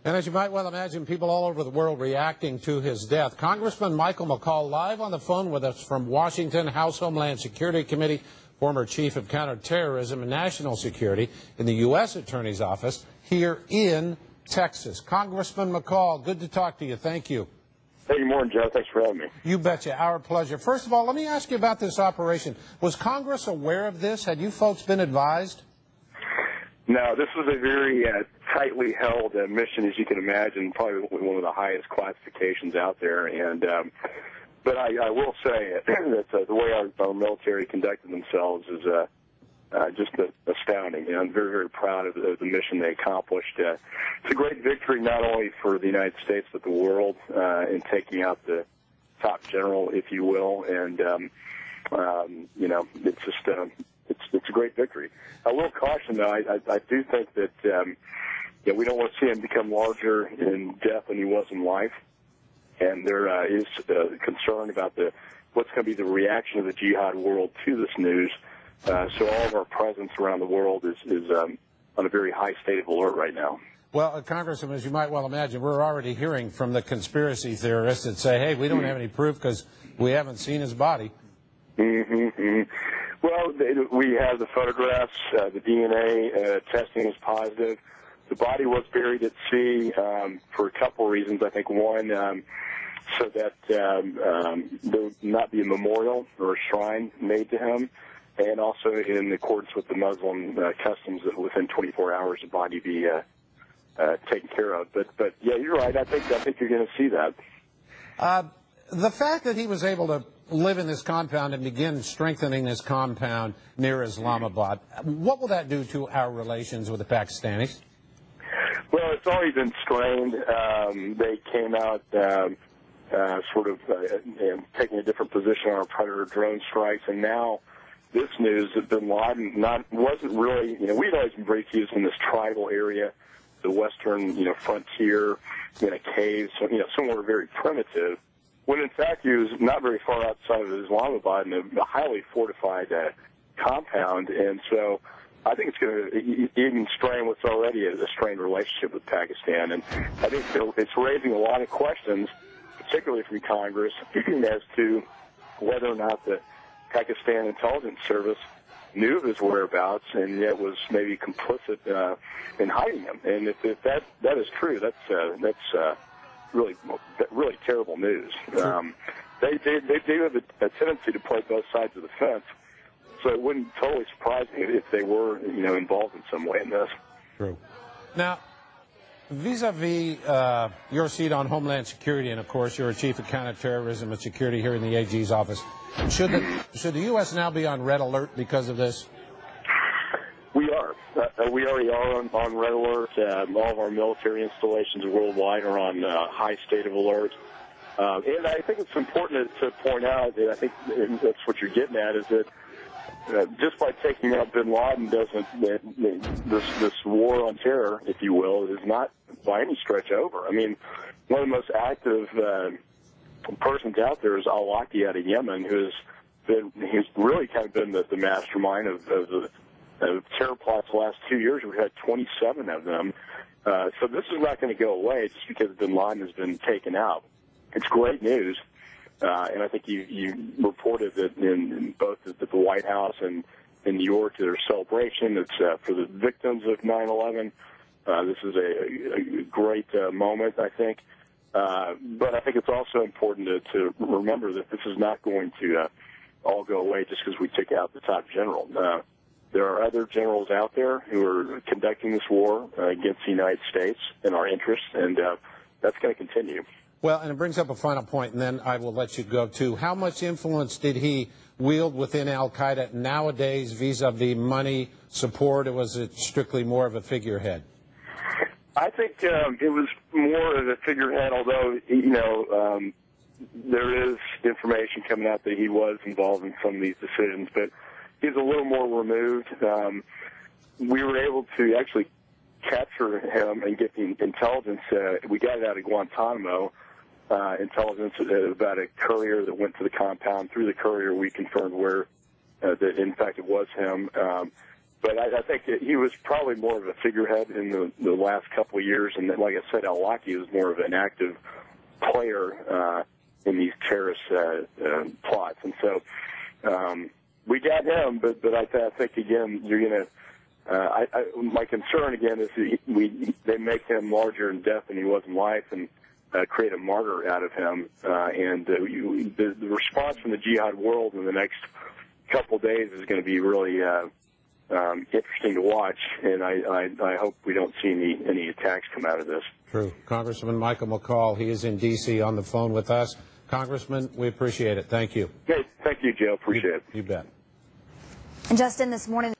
And as you might well imagine, people all over the world reacting to his death. Congressman Michael McCaul live on the phone with us from Washington, House Homeland Security Committee, former Chief of Counterterrorism and National Security in the U.S. Attorney's Office here in Texas. Congressman McCaul, good to talk to you. Thank you. Hey, good morning, Joe. Thanks for having me. You betcha. Our pleasure. First of all, let me ask you about this operation. Was Congress aware of this? Had you folks been advised? No, this was a very tightly held mission, as you can imagine, probably one of the highest classifications out there. And but I will say that the way our military conducted themselves is just astounding. And I'm very, very proud of the mission they accomplished. It's a great victory not only for the United States but the world in taking out the top general, if you will. And you know, it's just it's a great victory. I will caution, though, I do think that we don't want to see him become larger in death than he was in life. And there is concern about what's going to be the reaction of the jihad world to this news. So all of our presence around the world is on a very high state of alert right now. Well, Congressman, as you might well imagine, we're already hearing from the conspiracy theorists that say, hey, we don't have any proof because we haven't seen his body. Well, we have the photographs. The DNA testing was positive. The body was buried at sea for a couple of reasons. I think one, so that there would not be a memorial or a shrine made to him, and also in accordance with the Muslim customs that within 24 hours the body be taken care of. But yeah, you're right. I think you're going to see that. The fact that he was able to live in this compound and begin strengthening this compound near Islamabad, what will that do to our relations with the Pakistanis? Well, it's already been strained. They came out taking a different position on our Predator drone strikes, and now this news that bin Laden wasn't really, we'd always been very accused in this tribal area, the western, frontier, in a cave, so, somewhere very primitive, when in fact he was not very far outside of Islamabad in a highly fortified compound. And so I think it's going to even strain what's already a strained relationship with Pakistan. And I think it's raising a lot of questions, particularly from Congress, as to whether or not the Pakistan intelligence service knew of his whereabouts and yet was maybe complicit in hiding him. And if that is true, that's really terrible news. They do have a tendency to play both sides of the fence, so it wouldn't totally surprise me if they were, involved in some way in this. True. Now, vis-a-vis your seat on Homeland Security, and of course you're a Chief of Counterterrorism and Security here in the AG's office, should the U.S. now be on red alert because of this? We are. We already are on red alert. All of our military installations worldwide are on high state of alert. And I think it's important to point out that I think that's what you're getting at, is that just by taking out bin Laden this war on terror, if you will, is not by any stretch over. I mean, one of the most active persons out there is al-Awlaki out of Yemen, he's really kind of been the mastermind of the terror plots the last 2 years. We've had 27 of them. So this is not going to go away just because bin Laden has been taken out. It's great news. And I think you reported that in both at the White House and in New York, their celebration. It's for the victims of 9/11. This is a great moment, I think. But I think it's also important to remember that this is not going to all go away just because we took out the top general. There are other generals out there who are conducting this war against the United States and our interests, and that's going to continue. Well, and it brings up a final point, and then I will let you go, too. How much influence did he wield within al-Qaeda nowadays vis-a-vis money, support, or was it strictly more of a figurehead? I think it was more of a figurehead, although, there is information coming out that he was involved in some of these decisions, but he's a little more removed. We were able to actually capture him and get the intelligence. We got it out of Guantanamo, intelligence about a courier that went to the compound. Through the courier, we confirmed where that in fact it was him. But I think that he was probably more of a figurehead in the last couple of years, and like I said, al-Awlaki was more of an active player in these terrorist plots. And so we got him, but I think again, you're going to. My concern again is they make him larger in death than he was in life, and create a martyr out of him. And the response from the jihad world in the next couple of days is going to be really interesting to watch, and I hope we don't see any attacks come out of this. True. Congressman Michael McCaul, he is in D.C. on the phone with us. Congressman, we appreciate it. Thank you. Okay, thank you, Joe. Appreciate it. You bet. And Justin, this morning.